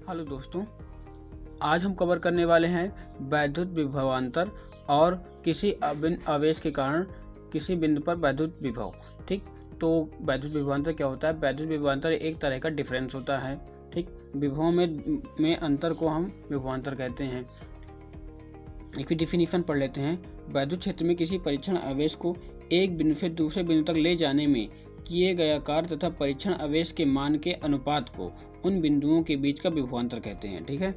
Hello दोस्तों, आज हम कवर करने वाले हैं वैद्युत विभवांतर और किसी अभिन्न आवेश के कारण किसी बिंदु पर वैद्युत विभव। ठीक, तो वैद्युत विभवांतर क्या होता है? वैद्युत विभवांतर एक तरह का डिफरेंस होता है। ठीक, विभवों में अंतर को हम विभवांतर कहते हैं। एक डिफिनीशन पढ़ लेते हैं। वैद्युत क्षेत्र में किसी परीक्षण आवेश को एक बिंदु से दूसरे बिंदु तक ले जाने में किए गया कार्य तथा परीक्षण आवेश के मान के अनुपात को उन बिंदुओं के बीच का विभवांतर कहते हैं। ठीक है,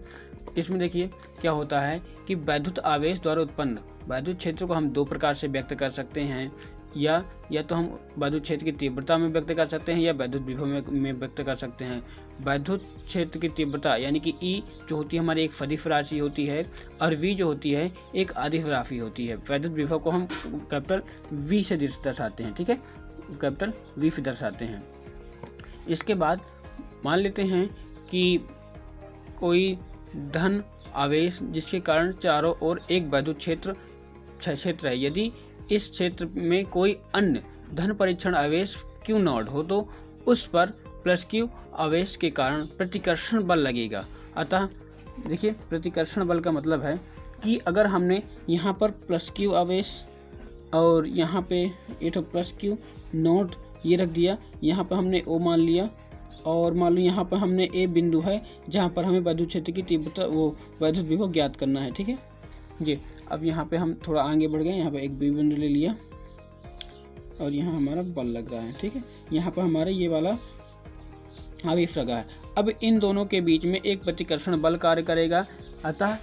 इसमें देखिए क्या होता है कि वैद्युत आवेश द्वारा उत्पन्न वैद्युत क्षेत्र को हम दो प्रकार से व्यक्त कर सकते हैं। या तो हम वैद्युत क्षेत्र की तीव्रता में व्यक्त कर सकते हैं या वैद्युत विभव में व्यक्त कर सकते हैं। वैद्युत क्षेत्र की तीव्रता यानी कि ई जो होती है हमारी एक सदिश राशि होती है और वी जो होती है एक अदिश राशि होती है। वैद्युत विभव को हम कैपिटल वी से दर्शाते हैं। ठीक है, कैपिटल वी से दर्शाते हैं। इसके बाद मान लेते हैं कि कोई धन आवेश जिसके कारण चारों ओर एक वैद्युत क्षेत्र है। यदि इस क्षेत्र में कोई अन्य धन परीक्षण आवेश Q0 हो तो उस पर प्लस Q आवेश के कारण प्रतिकर्षण बल लगेगा। अतः देखिए, प्रतिकर्षण बल का मतलब है कि अगर हमने यहाँ पर प्लस Q आवेश और यहाँ पे ये तो प्लस Q0 ये रख दिया, यहाँ पर हमने O मान लिया और मान लो यहाँ पर हमने A बिंदु है जहाँ पर हमें वैद्युत क्षेत्र की तीव्रता वैद्युत विभव ज्ञात करना है। ठीक है, ये अब यहाँ पे हम थोड़ा आगे बढ़ गए, यहाँ पे एक B बिंदु ले लिया और यहाँ हमारा बल लग रहा है। ठीक है, यहाँ पर हमारा ये वाला आवेश लगा है। अब इन दोनों के बीच में एक प्रतिकर्षण बल कार्य करेगा। अतः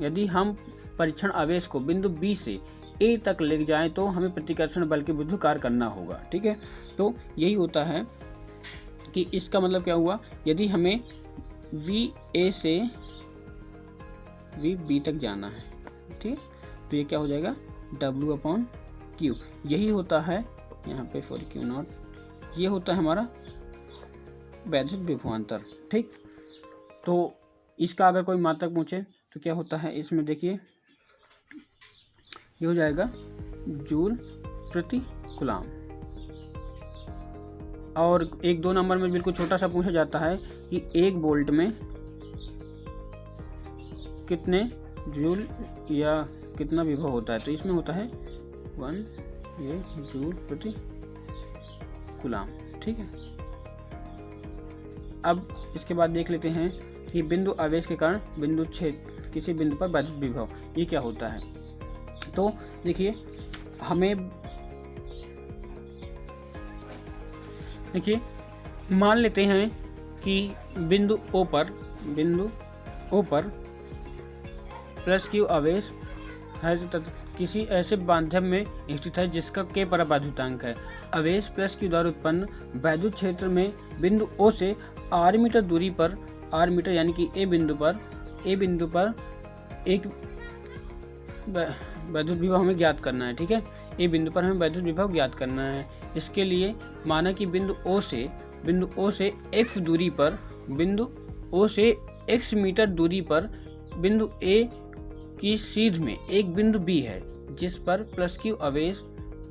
यदि हम परीक्षण आवेश को बिंदु B से A तक ले जाएं तो हमें प्रतिकर्षण बल के विरुद्ध कार्य करना होगा। ठीक है, तो यही होता है कि इसका मतलब क्या हुआ, यदि हमें VA से VB तक जाना है, ठीक, तो ये क्या हो जाएगा W/Q। यही होता है यहाँ पे सॉरी Q0, ये होता है हमारा वैद्युत विभवांतर। ठीक, तो इसका अगर कोई मात्रक पूछे तो क्या होता है, इसमें देखिए ये हो जाएगा जूल प्रति कूलाम। और 1-2 नंबर में बिल्कुल छोटा सा पूछा जाता है कि 1 वोल्ट में कितने जूल या कितना विभव होता है, तो इसमें होता है 1 ये जूल प्रति कूलाम। ठीक है, अब इसके बाद देख लेते हैं कि बिंदु आवेश के कारण किसी बिंदु पर वैद्युत विभव ये क्या होता है। तो देखिए मान लेते हैं कि बिंदु O पर प्लस Q आवेश है किसी ऐसे माध्यम में स्थित है जिसका K परावैद्युतांक है। आवेश प्लस Q द्वारा उत्पन्न वैद्युत क्षेत्र में बिंदु O से r मीटर दूरी पर यानी कि A बिंदु पर एक वैद्युत विभव हमें ज्ञात करना है। ठीक है, ए बिंदु पर हमें वैद्युत विभव ज्ञात करना है। इसके लिए माना कि बिंदु O से x दूरी पर x मीटर दूरी पर बिंदु A की सीध में एक बिंदु B है जिस पर प्लस Q आवेश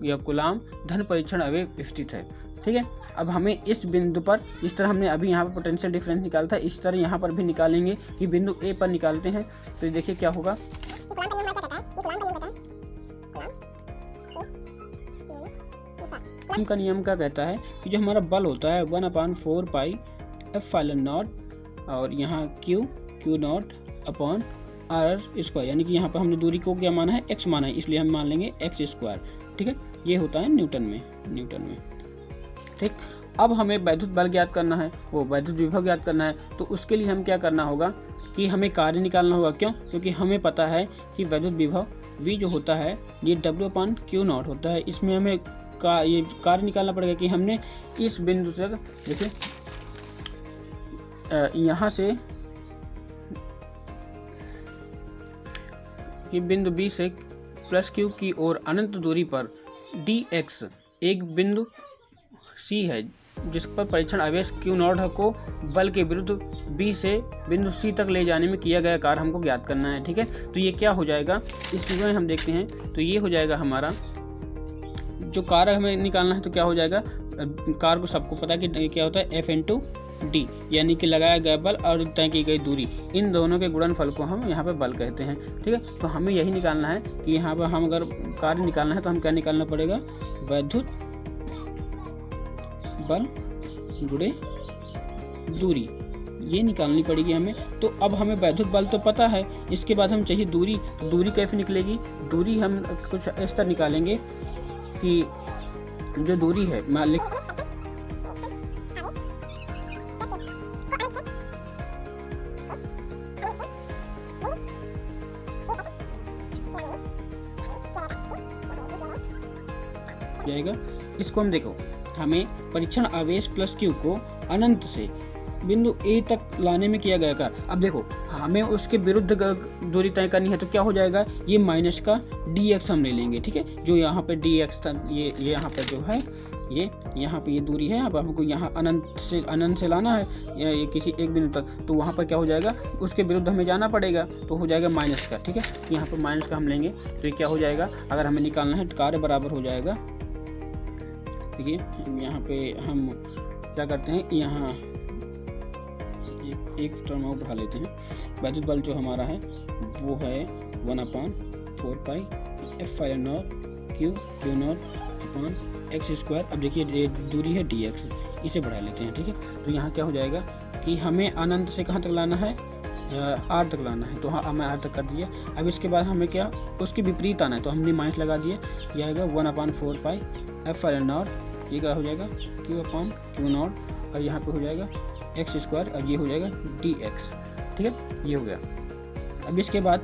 या कूलाम धन परीक्षण आवेश स्थित है। ठीक है, अब हमें इस बिंदु पर जिस तरह हमने अभी यहाँ पर पोटेंशियल डिफरेंस निकाला था इस तरह यहाँ पर भी निकालेंगे कि बिंदु A पर निकालते हैं। तो देखिए क्या होगा, का नियम क्या कहता है कि जो हमारा बल होता है 1/4 पाई एप्सिलॉन0 और यहाँ Q0/r², यानी कि यहाँ पर हमने दूरी को क्या माना है, x माना है, इसलिए हम मान लेंगे x²। ठीक है, ये होता है न्यूटन में। ठीक, अब हमें वैद्युत बल ज्ञात करना है, वो वैद्युत विभव ज्ञात करना है। तो उसके लिए हम क्या करना होगा कि हमें कार्य निकालना होगा। क्यों? क्योंकि हमें पता है कि वैद्युत विभव V जो होता है ये W/Q0 होता है। इसमें हमें ये कार्य निकालना पड़ेगा कि हमने इस बिंदु तक देखिए यहाँ से कि बिंदु B से प्लस Q की ओर अनंत दूरी पर dx एक बिंदु C है जिस पर परीक्षण आवेश Q0 को बल के विरुद्ध B से बिंदु C तक ले जाने में किया गया कार्य हमको ज्ञात करना है। ठीक है, तो ये क्या हो जाएगा, इसमें हम देखते हैं तो ये हो जाएगा हमारा जो कार्य हमें निकालना है। तो क्या हो जाएगा, कार को सबको पता है कि क्या होता है एफ इंटू डी, यानी कि लगाया गया बल और तय की गई दूरी, इन दोनों के गुणनफल को हम यहाँ पे बल कहते हैं। ठीक है, तो हमें यही निकालना है कि यहाँ पर हम अगर कार्य निकालना है तो हम क्या निकालना पड़ेगा, वैद्युत बल गुणे दूरी, ये निकालनी पड़ेगी हमें। तो अब हमें वैद्युत बल तो पता है, इसके बाद हम चाहिए दूरी। तो दूरी कैसे निकलेगी, दूरी हम कुछ इस तरह निकालेंगे कि जो दूरी है मैं लिख जाएगा। इसको हम देखो, हमें परीक्षण आवेश प्लस क्यू को अनंत से बिंदु ए तक लाने में किया गया कार्य। अब देखो हमें उसके विरुद्ध दूरी तय करनी है, तो क्या हो जाएगा, ये माइनस का dx हम ले लेंगे। ठीक है, जो यहाँ पे dx था, ये यहाँ पे जो है ये यहाँ पे ये दूरी है, अब हमको यहाँ अनंत से लाना है ये किसी एक बिंदु तक, तो वहाँ पर क्या हो जाएगा, उसके विरुद्ध हमें जाना पड़ेगा, तो हो जाएगा माइनस का। ठीक है, यहाँ पर माइनस का हम लेंगे, तो ये क्या हो जाएगा, अगर हमें निकालना है कार्य बराबर हो जाएगा। देखिए यहाँ पे हम क्या करते हैं, यहाँ एक टर्म और बढ़ा लेते हैं। वैद्युत बल जो हमारा है वो है 1/4 pi epsilon naught q naught upon x square. अब देखिए दूरी है dx, इसे बढ़ा लेते हैं। ठीक है, तो यहाँ क्या हो जाएगा कि हमें अनंत से कहाँ तक लाना है, r तक लाना है, तो हाँ हमें r तक कर दिया। अब इसके बाद हमें क्या उसके विपरीत आना है, तो हमने माइनस लगा दिए, यह आएगा 1/4 पाई एफ फाइल नॉट, ये क्या हो जाएगा q नॉट, और यहाँ पे हो जाएगा एक्स स्क्वायर, और ये हो जाएगा dx। ठीक है, ये हो गया। अब इसके बाद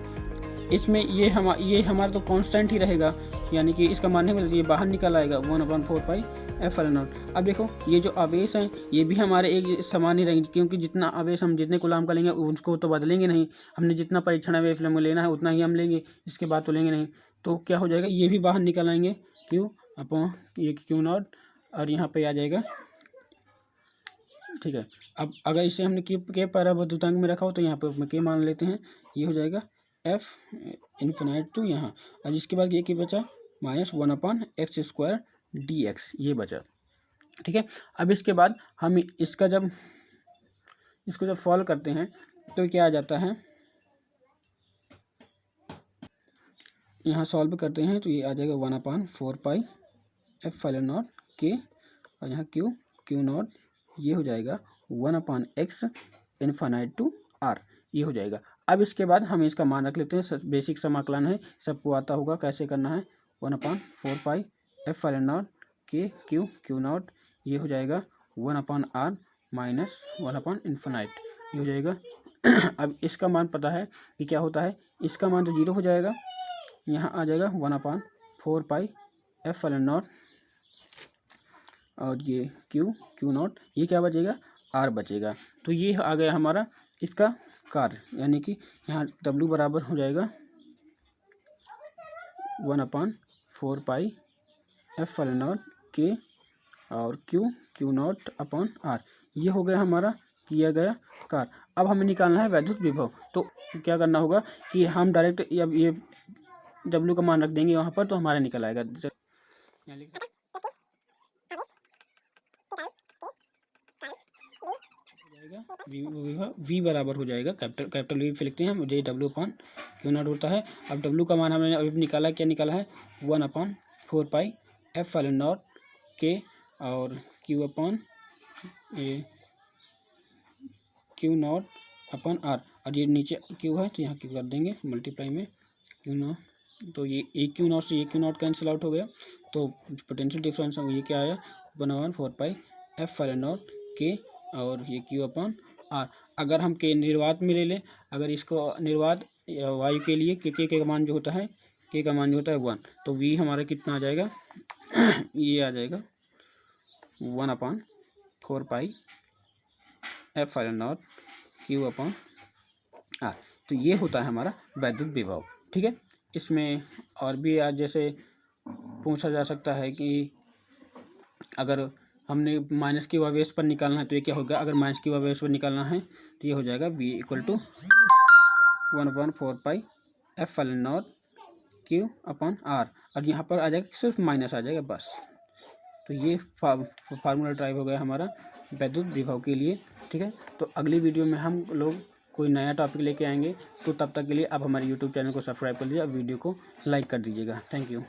इसमें ये हमारा तो कांस्टेंट ही रहेगा, यानी कि इसका मान नहीं बदलता, ये बाहर निकल आएगा 1/4 पाई एफ एल नॉट। अब देखो ये जो आवेश हैं ये भी हमारे एक समान ही रहेंगे, क्योंकि जितना आवेश हम जितने कूलाम का लेंगे उसको तो बदलेंगे नहीं, हमने जितना परीक्षण आवेश में लेना है उतना ही हम लेंगे, इसके बाद तो लेंगे नहीं। तो क्या हो जाएगा, ये भी बाहर निकल आएंगे क्यू अपॉन ये क्यू नॉट, और यहाँ पे आ जाएगा। ठीक है, अब अगर इसे हमने के परावर्तनांक में रखा हो तो यहाँ पे के मान लेते हैं, ये हो जाएगा एफ इन्फिनाइट टू यहाँ, और इसके बाद ये क्या बचा, -1/x² dx, ये बचा। ठीक है, अब इसके बाद हम इसको जब सॉल्व करते हैं तो क्या आ जाता है, यहाँ सॉल्व करते हैं तो ये आ जाएगा 1/4 पाई एफ फाइल नॉट के, और यहाँ क्यू नॉट, ये हो जाएगा 1/x इन्फिनाइट टू r, ये हो जाएगा। अब इसके बाद हम इसका मान रख लेते हैं, बेसिक समाकलन है, सबको आता होगा कैसे करना है, 1/4 पाई एफ फाइल नॉट के क्यू नॉट, ये हो जाएगा 1/r माइनस 1/इन्फिनाइट, ये हो जाएगा। अब इसका मान पता है कि क्या होता है, इसका मान तो 0 हो जाएगा, यहाँ आ जाएगा 1/4 पाई एफ फाइल नॉट, और ये क्यू नॉट, ये क्या बचेगा, r बचेगा। तो ये आ गया हमारा इसका कार्य, यानी कि यहाँ W बराबर हो जाएगा 1/4 पाई एफ फाइल नॉट के और क्यू नॉट अपॉन r, ये हो गया हमारा किया गया कार्य। अब हमें निकालना है वैद्युत विभव, तो क्या करना होगा कि हम डायरेक्ट अब ये W का मान रख देंगे वहाँ पर, तो हमारा निकल आएगा। V बराबर हो जाएगा कैपिटल V लिखते हैं हम, जे W/क्यू नॉट होता है। अब W का मान हमने अभी निकाला, क्या निकाला है, 1/4 पाई एफ फाइल नॉट के और क्यू नॉट अपॉन r, और ये नीचे Q है तो यहाँ Q कर देंगे मल्टीप्लाई में क्यू नॉट, तो ये क्यू नॉट से ये क्यू नॉट कैंसिल आउट हो गया, तो पोटेंशियल डिफरेंस ये क्या आया, 1/4 पाई एफ फाइल नॉट के और ये Q/r। अगर हम के निर्वात में ले लें, अगर इसको निर्वात वायु के लिए के का मान जो होता है, के का मान जो होता है 1, तो V हमारा कितना आ जाएगा ये आ जाएगा 1/4 pi epsilon not Q/r। तो ये होता है हमारा वैद्युत विभव। ठीक है, इसमें और भी आज जैसे पूछा जा सकता है कि अगर हमने माइनस क्यू आवेश पर निकालना है तो ये क्या होगा, अगर माइनस क्यू आवेश पर निकालना है तो ये हो जाएगा V = 1/4 pi epsilon not Q/r, और यहाँ पर आ जाएगा सिर्फ माइनस आ जाएगा बस। तो ये फार्मूला ड्राइव हो गया हमारा वैद्युत विभव के लिए। ठीक है, तो अगली वीडियो में हम लोग कोई नया टॉपिक लेके आएंगे। तो तब तक के लिए आप हमारे यूट्यूब चैनल को सब्सक्राइब कर लीजिए और वीडियो को लाइक कर दीजिएगा। Thank you.